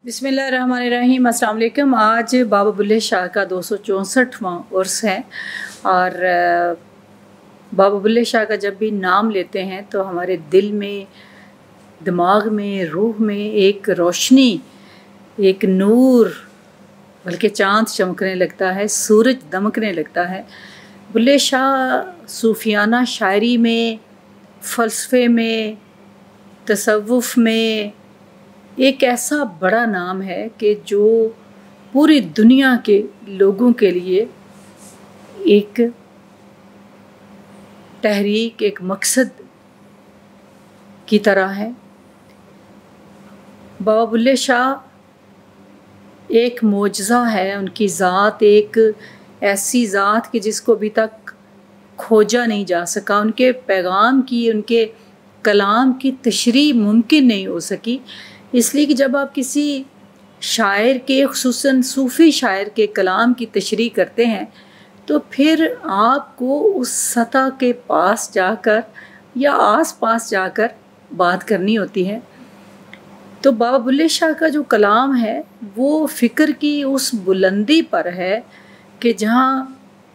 बिस्मिल्लाहिर्रहमानिर्रहीम। अस्सलाम वालेकुम। आज बाबा बुल्ले शाह का 264वां उर्स है और बाबा बुल्ले शाह का जब भी नाम लेते हैं तो हमारे दिल में, दिमाग में, रूह में एक रोशनी, एक नूर, बल्कि चाँद चमकने लगता है, सूरज दमकने लगता है। बुल्ले शाह सूफियाना शायरी में, फ़लसफ़े में, तसव्वुफ़ में एक ऐसा बड़ा नाम है कि जो पूरी दुनिया के लोगों के लिए एक तहरीक, एक मकसद की तरह है। बाबा बुल्ले शाह एक मोजज़ा है, उनकी ज़ात एक ऐसी ज़ात कि जिसको अभी तक खोजा नहीं जा सका। उनके पैगाम की, उनके कलाम की तशरीह मुमकिन नहीं हो सकी, इसलिए कि जब आप किसी शायर के, ख़ुसूसन सूफ़ी शायर के कलाम की तशरीह करते हैं तो फिर आपको उस सतह के पास जाकर या आस पास जाकर बात करनी होती है। तो बाबा बुल्ले शाह का जो कलाम है वो फ़िक्र की उस बुलंदी पर है कि जहाँ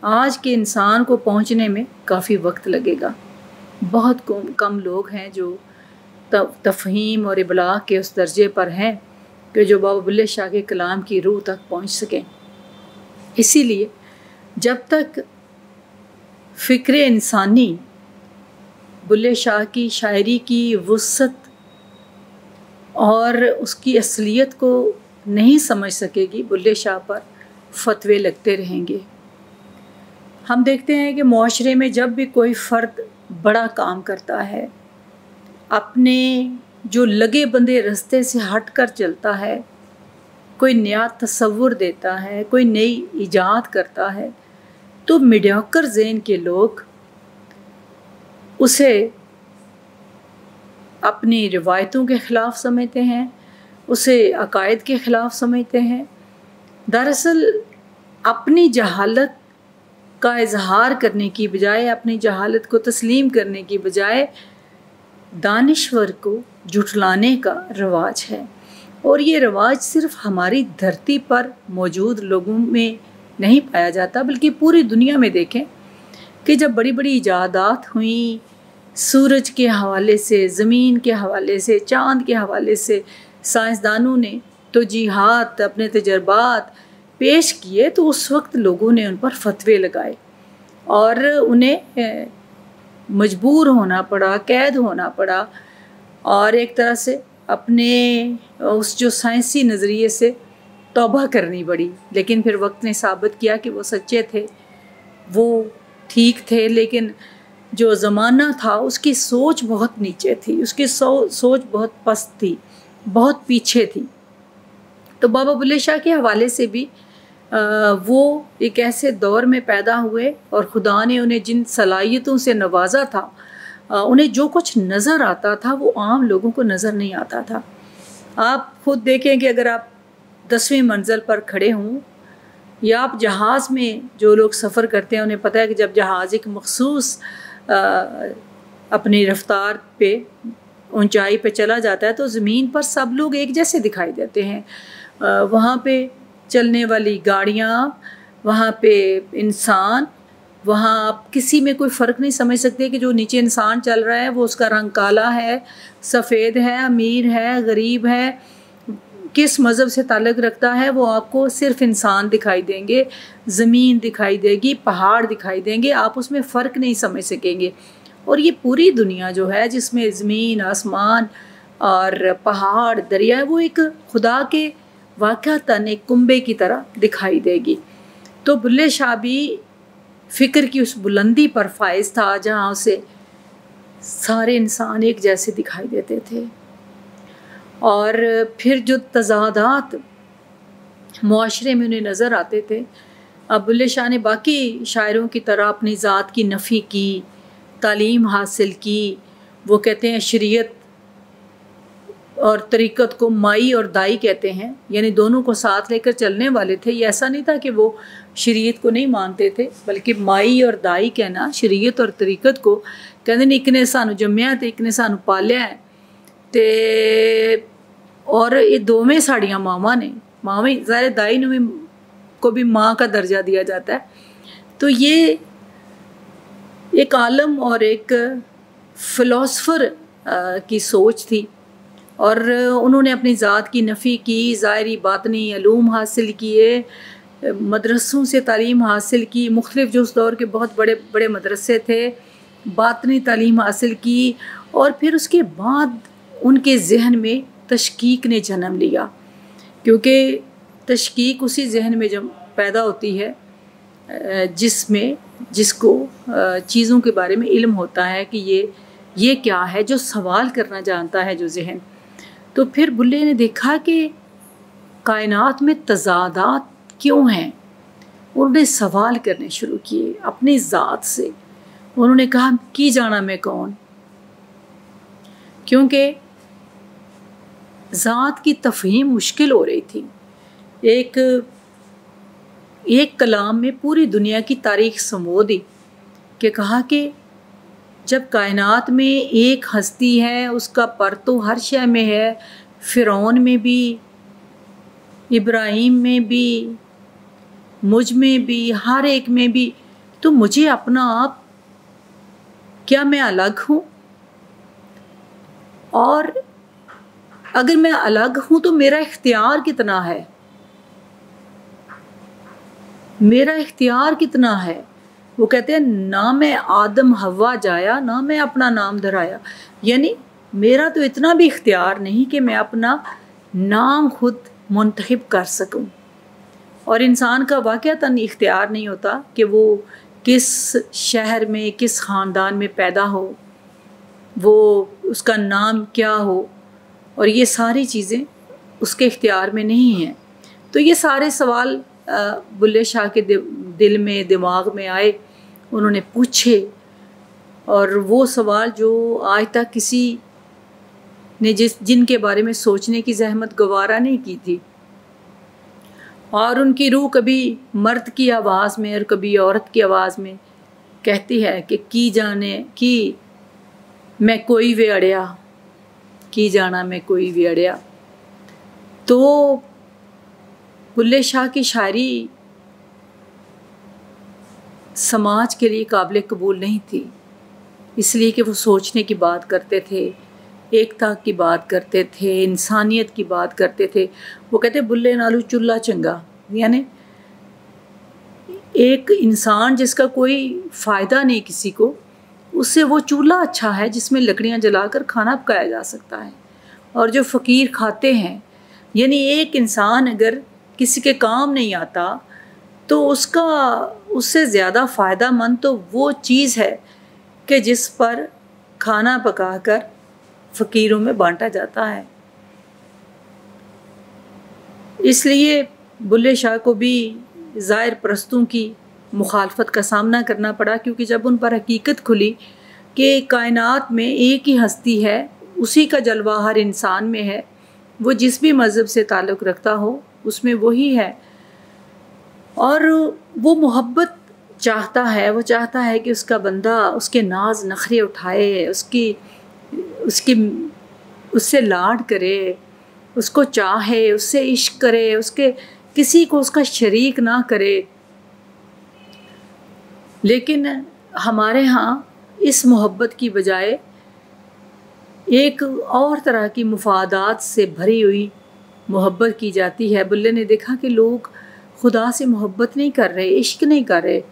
आज के इंसान को पहुँचने में काफ़ी वक्त लगेगा। बहुत कम लोग हैं जो तफ़हीम और इबलाग के उस दर्जे पर हैं कि जो बाबा बुल्ले शाह के कलाम की रूह तक पहुँच सकें। इसीलिए जब तक फ़िक्र इंसानी बुल्ले शाह की शायरी की वुसअत और उसकी असलियत को नहीं समझ सकेगी, बुल्ले शाह पर फतवे लगते रहेंगे। हम देखते हैं कि मुआशरे में जब भी कोई फ़र्द बड़ा काम करता है, अपने जो लगे बंधे रास्ते से हट कर चलता है, कोई नया तसव्वुर देता है, कोई नई ईजाद करता है, तो मीडियोकर ज़हन के लोग उसे अपनी रिवायतों के ख़िलाफ़ समझते हैं, उसे अकायद के ख़िलाफ़ समझते हैं। दरअसल अपनी जहालत का इजहार करने की बजाय, अपनी जहालत को तस्लीम करने की बजाय दानिश्वर को झुठलाने का रवाज है। और ये रवाज सिर्फ़ हमारी धरती पर मौजूद लोगों में नहीं पाया जाता, बल्कि पूरी दुनिया में देखें कि जब बड़ी बड़ी इजादात हुई, सूरज के हवाले से, ज़मीन के हवाले से, चाँद के हवाले से साइंसदानों ने तो जिहाद, अपने तजर्बात पेश किए, तो उस वक्त लोगों ने उन पर फतवे लगाए और उन्हें मजबूर होना पड़ा, कैद होना पड़ा और एक तरह से अपने उस जो साइंसी नज़रिए से तौबा करनी पड़ी। लेकिन फिर वक्त ने साबित किया कि वो सच्चे थे, वो ठीक थे, लेकिन जो ज़माना था उसकी सोच बहुत नीचे थी, उसकी सोच बहुत पस्त थी, बहुत पीछे थी। तो बाबा बुल्ले शाह के हवाले से भी वो एक ऐसे दौर में पैदा हुए और खुदा ने उन्हें जिन सलाहियतों से नवाजा था, उन्हें जो कुछ नज़र आता था वो आम लोगों को नज़र नहीं आता था। आप खुद देखें कि अगर आप 10वीं मंजिल पर खड़े हों या आप जहाज़ में, जो लोग सफ़र करते हैं उन्हें पता है कि जब जहाज़ एक मखसूस अपनी रफ्तार पे, ऊंचाई पे चला जाता है तो ज़मीन पर सब लोग एक जैसे दिखाई देते हैं। वहाँ पे चलने वाली गाड़ियाँ, वहाँ पे इंसान, वहाँ आप किसी में कोई फ़र्क नहीं समझ सकते कि जो नीचे इंसान चल रहा है वो उसका रंग काला है, सफ़ेद है, अमीर है, गरीब है, किस मज़हब से ताल्लुक़ रखता है, वो आपको सिर्फ़ इंसान दिखाई देंगे, ज़मीन दिखाई देगी, पहाड़ दिखाई देंगे, आप उसमें फ़र्क नहीं समझ सकेंगे। और ये पूरी दुनिया जो है जिसमें ज़मीन, आसमान और पहाड़, दरिया, वो एक खुदा के वाक़अतन एक कुंबे की तरह दिखाई देगी। तो बुल्ले शाह भी फ़िक्र की उस बुलंदी पर फाइज़ था जहाँ उसे सारे इंसान एक जैसे दिखाई देते थे। और फिर जो तज़ादात मुआशरे में उन्हें नज़र आते थे, अब बुल्ले शाह ने बाकी शायरों की तरह अपनी ज़ात की नफ़ी की, तालीम हासिल की। वो कहते हैं शरीयत और तरीक़त को माई और दाई कहते हैं, यानी दोनों को साथ लेकर चलने वाले थे। ये ऐसा नहीं था कि वो शरीयत को नहीं मानते थे, बल्कि माई और दाई कहना शरीयत और तरीक़त को, कहते हैं एक ने सानू जम्मिया ते एक ने सानू पालिया है, ते اور یہ दोवें साड़ियाँ मामा ने, मामा ज़ाहिर दाई को भी माँ का दर्जा दिया जाता है। तो ये एक आलम और एक फ़िलासफ़र की सोच थी और उन्होंने अपनी ज़ात की नफ़ी की, ज़ाहिरी बातनी अलूम हासिल किए, मदरसों से तालीम हासिल की, मुख्तलिफ़ जो उस दौर के बहुत बड़े बड़े मदरसे थे, बातनी तालीम हासिल की और फिर उसके बाद उनके ज़हन में तशकीक ने जन्म लिया, क्योंकि तशकीक उसी ज़हन में जब पैदा होती है जिसको चीज़ों के बारे में इल्म होता है कि ये क्या है, जो सवाल करना जानता है जो ज़हन। तो फिर बुल्ले ने देखा कि कायनात में तज़ादात क्यों हैं। उन्होंने सवाल करने शुरू किए अपनी ज़ात से। उन्होंने कहा की जाना मैं कौन, क्योंकि ज़ात की तफ़हीम मुश्किल हो रही थी। एक कलाम में पूरी दुनिया की तारीख़ समो दी कि कहा कि जब कायनात में एक हस्ती है, उसका पर तो हर शय में है, फ़िरौन में भी, इब्राहीम में भी, मुझ में भी, हर एक में भी, तो मुझे अपना आप, क्या मैं अलग हूँ? और अगर मैं अलग हूँ तो मेरा इख्तियार कितना है, मेरा इख्तियार कितना है। वो कहते हैं ना मैं आदम हवा जाया, ना मैं अपना नाम धराया, यानी मेरा तो इतना भी इख्तियार नहीं कि मैं अपना नाम खुद मुंतखब कर सकूं। और इंसान का वाक़अतन इख्तियार नहीं होता कि वो किस शहर में, किस ख़ानदान में पैदा हो, वो उसका नाम क्या हो, और ये सारी चीज़ें उसके इख्तियार में नहीं हैं। तो ये सारे सवाल बुल्ले शाह के दिल में, दिमाग में आए, उन्होंने पूछे, और वो सवाल जो आज तक किसी ने जिनके बारे में सोचने की ज़हमत गवारा नहीं की थी। और उनकी रूह कभी मर्द की आवाज़ में और कभी औरत की आवाज़ में कहती है कि की जाने की मैं कोई वे अड़िया, की जाना मैं कोई वे अड़िया। तो बुल्ले शाह की शायरी समाज के लिए काबिल कबूल नहीं थी, इसलिए कि वो सोचने की बात करते थे, एकता की बात करते थे, इंसानियत की बात करते थे। वो कहते बुल्ले नालू चुल्ला चंगा, यानी एक इंसान जिसका कोई फ़ायदा नहीं किसी को, उससे वो चूल्हा अच्छा है जिसमें लकड़ियाँ जलाकर खाना पकाया जा सकता है। और जो फ़कीर खाते हैं, यानी एक इंसान अगर किसी के काम नहीं आता तो उससे ज़्यादा फ़ायदा मंद तो वो चीज़ है कि जिस पर खाना पकाकर फ़कीरों में बांटा जाता है। इसलिए बुल्ले शाह को भी ज़ाहिर परस्तों की मुखालफत का सामना करना पड़ा, क्योंकि जब उन पर हकीकत खुली कि कायनात में एक ही हस्ती है, उसी का जलवा हर इंसान में है, वो जिस भी मज़हब से ताल्लुक़ रखता हो उसमें वही है, और वो मोहब्बत चाहता है, वो चाहता है कि उसका बंदा उसके नाज नखरे उठाए, उससे लाड करे, उसको चाहे, उससे इश्क करे, उसके किसी को उसका शरीक ना करे। लेकिन हमारे यहाँ इस मोहब्बत की बजाय एक और तरह की मुफादात से भरी हुई मोहब्बत की जाती है। बुल्ले ने देखा कि लोग खुदा से मोहब्बत नहीं कर रहे, इश्क नहीं कर रहे,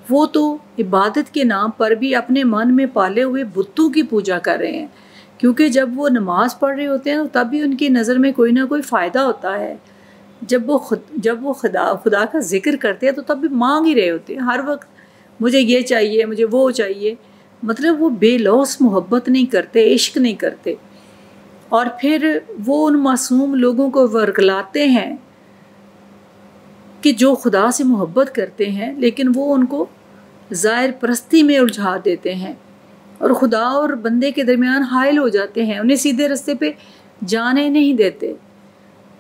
वो तो इबादत के नाम पर भी अपने मन में पाले हुए बुतों की पूजा कर रहे हैं, क्योंकि जब वो नमाज़ पढ़ रहे होते हैं तब भी उनकी नज़र में कोई ना कोई फ़ायदा होता है। जब वो खुदा का ज़िक्र करते हैं तो तब भी मांग ही रहे होते हैं, हर वक्त मुझे ये चाहिए, मुझे वो चाहिए। मतलब वो बेलौस मोहब्बत नहीं करते, इश्क नहीं करते। और फिर वो उन मासूम लोगों को वर्गलाते हैं कि जो खुदा से मोहब्बत करते हैं, लेकिन वो उनको ज़ाहिर परस्ती में उलझा देते हैं और खुदा और बंदे के दरमियान हाइल हो जाते हैं, उन्हें सीधे रास्ते पे जाने नहीं देते।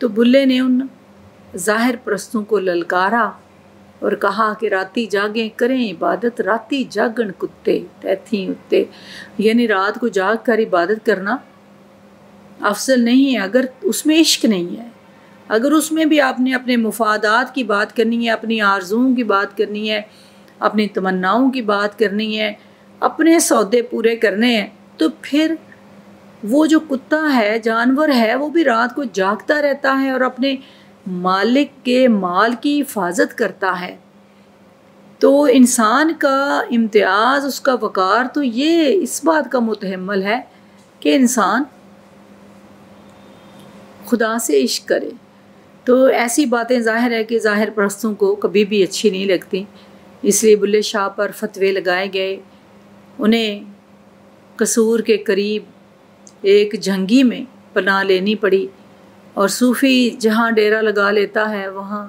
तो बुल्ले ने उन ज़ाहिर परस्तों को ललकारा और कहा कि राती जागें करें इबादत, राती जागन कुत्ते तैथी उत्ते, यानी रात को जाग कर इबादत करना افضل نہیں ہے اگر اس میں عشق نہیں ہے، اگر اس میں بھی آپ نے اپنے مفادات کی بات کرنی ہے، اپنی آرزوؤں کی بات کرنی ہے، اپنی تمناؤں کی بات کرنی ہے، اپنے سودے پورے کرنے ہیں، تو پھر وہ جو کتا ہے، جانور ہے، وہ بھی رات کو جاگتا رہتا ہے اور اپنے مالک کے مال کی حفاظت کرتا ہے۔ تو انسان کا امتیاز، اس کا وقار تو یہ اس بات کا متحمل ہے کہ انسان خدا سے عشق کرے۔ تو ایسی باتیں ظاہر ہے کہ ظاہر پرستوں کو کبھی بھی اچھی نہیں لگتی، اس لیے بلے شاہ پر فتوے لگائے گئے۔ انہیں قصور کے قریب ایک جھنگی میں پناہ لینی پڑی، اور صوفی جہاں ڈیرا لگا لیتا ہے وہاں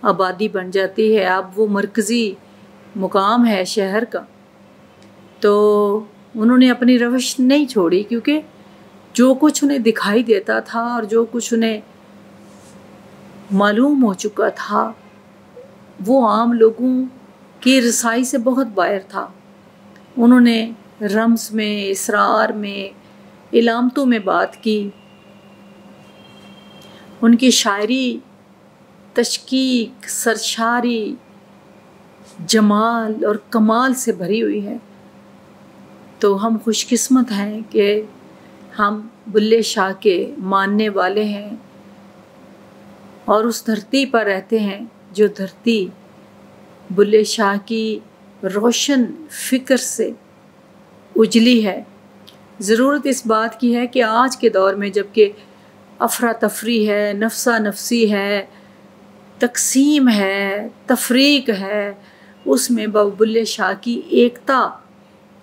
آبادی بن جاتی ہے، اب وہ مرکزی مقام ہے شہر کا۔ تو انہوں نے اپنی روش نہیں چھوڑی، کیونکہ جو کچھ انہیں دکھائی دیتا تھا اور جو کچھ انہیں معلوم ہو چکا تھا وہ عام لوگوں کی رسائی سے بہت باہر تھا۔ انہوں نے رمز میں، اسرار میں، علامتوں میں بات کی۔ ان کی شاعری تشکیق، سرشاری، جمال اور کمال سے بھری ہوئی ہے۔ تو ہم خوش قسمت ہیں کہ ہم بلے شاہ کے ماننے والے ہیں اور اس دھرتی پر رہتے ہیں جو دھرتی بلے شاہ کی روشن فکر سے اجلی ہے۔ ضرورت اس بات کی ہے کہ آج کے دور میں جب کہ افراتفری ہے، نفسا نفسی ہے، تقسیم ہے، تفریق ہے، اس میں بلے شاہ کی ایکتا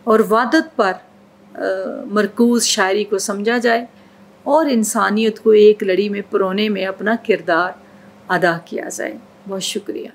اور وحدت پر مرکوز شاعری کو سمجھا جائے اور انسانیت کو ایک لڑی میں پرونے میں اپنا کردار ادا کیا جائے۔ بہت شکریہ۔